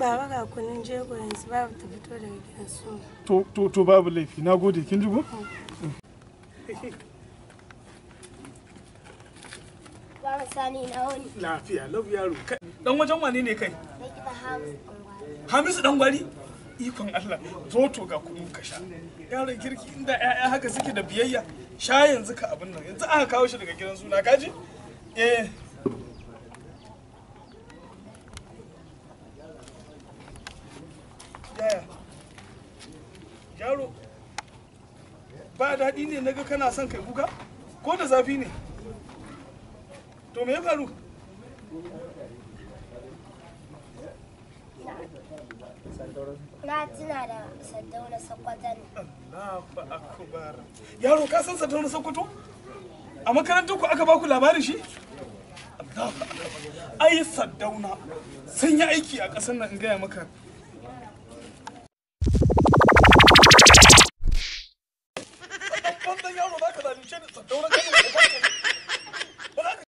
Baba ga kunun jego yanzu babu ta fito daga gidan su. To babu laifi. Na gode kin ji ko? Baba Sani na wani. Lafiya, lau yaro. Dan wajen wane ne kai? Na gida Hamisu Dangwari. Hamisu Dangwari? Ikon Allah, zo to ga kunu ka sha. Yaron kirki inda ƴaƴa haka suke da biyayya, sha yanzu ka abin nan. Yanzu aka kawo shi daga gidan suna, kaji? Yaya? Yaro, ba daɗi ne naga kana son kai kuka? Ko da zafi ne? To me ya faru? Na tuna da Saddauna Sokoto ne. Allahu akbar. Yaro ka san Saddauna Sokoto? A makarantar ku aka baku labarin shi? Allahu akbar. Ai Saddauna sun yi aiki a ƙasar nan in gaya maka.